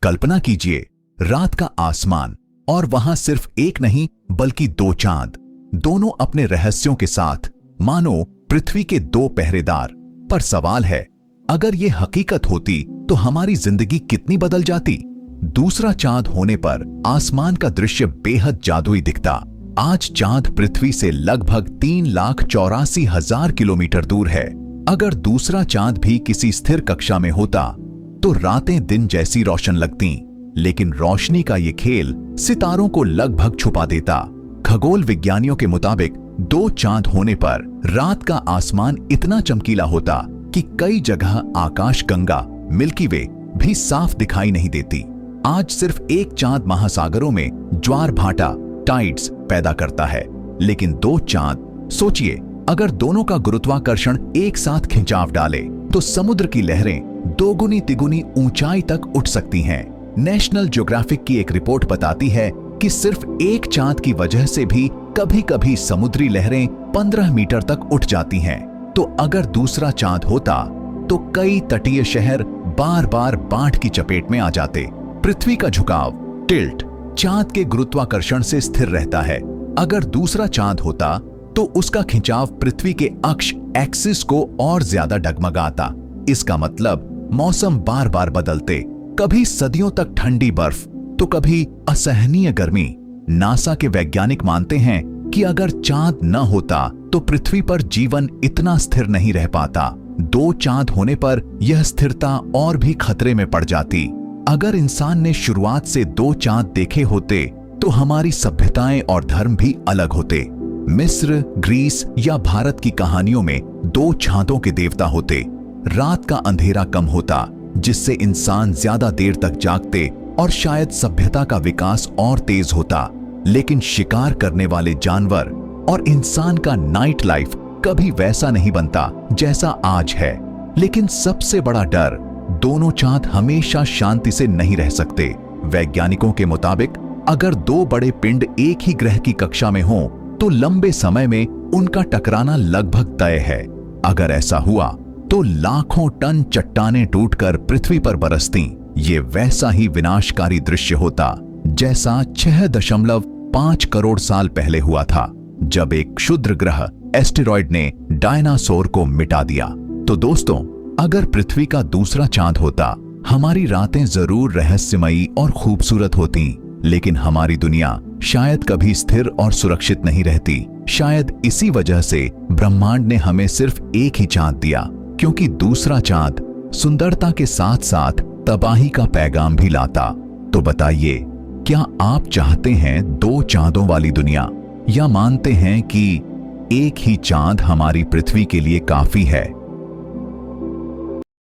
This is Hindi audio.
कल्पना कीजिए, रात का आसमान और वहां सिर्फ एक नहीं बल्कि दो चांद, दोनों अपने रहस्यों के साथ, मानो पृथ्वी के दो पहरेदार। पर सवाल है, अगर ये हकीकत होती तो हमारी जिंदगी कितनी बदल जाती। दूसरा चांद होने पर आसमान का दृश्य बेहद जादुई दिखता। आज चांद पृथ्वी से लगभग 3,84,000 किलोमीटर दूर है। अगर दूसरा चांद भी किसी स्थिर कक्षा में होता तो रातें दिन जैसी रोशन लगती, लेकिन रोशनी का ये खेल सितारों को लगभग छुपा देता। खगोल विज्ञानियों के मुताबिक दो चांद होने पर रात का आसमान इतना चमकीला होता कि कई जगह आकाशगंगा, मिल्की वे भी साफ दिखाई नहीं देती। आज सिर्फ एक चांद महासागरों में ज्वार भाटा, टाइड्स पैदा करता है, लेकिन दो चांद, सोचिए, अगर दोनों का गुरुत्वाकर्षण एक साथ खिंचाव डाले तो समुद्र की लहरें दोगुनी तिगुनी ऊंचाई तक उठ सकती हैं। नेशनल ज्योग्राफिक की एक रिपोर्ट बताती है कि सिर्फ एक चांद की वजह से भी कभी-कभी समुद्री लहरें 15 मीटर तक उठ जाती हैं। तो अगर दूसरा चांद होता तो कई तटीय शहर बार बार बाढ़ की चपेट में आ जाते। पृथ्वी का झुकाव, टिल्ट, चांद के गुरुत्वाकर्षण से स्थिर रहता है। अगर दूसरा चांद होता तो उसका खिंचाव पृथ्वी के अक्ष, एक्सिस को और ज्यादा डगमगाता। इसका मतलब मौसम बार बार बदलते, कभी सदियों तक ठंडी बर्फ तो कभी असहनीय गर्मी। नासा के वैज्ञानिक मानते हैं कि अगर चांद न होता तो पृथ्वी पर जीवन इतना स्थिर नहीं रह पाता। दो चांद होने पर यह स्थिरता और भी खतरे में पड़ जाती। अगर इंसान ने शुरुआत से दो चांद देखे होते तो हमारी सभ्यताएं और धर्म भी अलग होते। मिस्र, ग्रीस या भारत की कहानियों में दो चांदों के देवता होते। रात का अंधेरा कम होता, जिससे इंसान ज्यादा देर तक जागते और शायद सभ्यता का विकास और तेज होता। लेकिन शिकार करने वाले जानवर और इंसान का नाइट लाइफ कभी वैसा नहीं बनता जैसा आज है। लेकिन सबसे बड़ा डर, दोनों चांद हमेशा शांति से नहीं रह सकते। वैज्ञानिकों के मुताबिक अगर दो बड़े पिंड एक ही ग्रह की कक्षा में हों तो लंबे समय में उनका टकराना लगभग तय है। अगर ऐसा हुआ तो लाखों टन चट्टानें टूटकर पृथ्वी पर बरसतीं। ये वैसा ही विनाशकारी दृश्य होता जैसा 6.5 करोड़ साल पहले हुआ था, जब एक क्षुद्र ग्रह एस्टेरॉयड ने डायनासोर को मिटा दिया। तो दोस्तों, अगर पृथ्वी का दूसरा चांद होता, हमारी रातें जरूर रहस्यमयी और खूबसूरत होती, लेकिन हमारी दुनिया शायद कभी स्थिर और सुरक्षित नहीं रहती। शायद इसी वजह से ब्रह्मांड ने हमें सिर्फ एक ही चांद दिया, क्योंकि दूसरा चांद सुंदरता के साथ साथ तबाही का पैगाम भी लाता। तो बताइए, क्या आप चाहते हैं दो चांदों वाली दुनिया, या मानते हैं कि एक ही चांद हमारी पृथ्वी के लिए काफी है?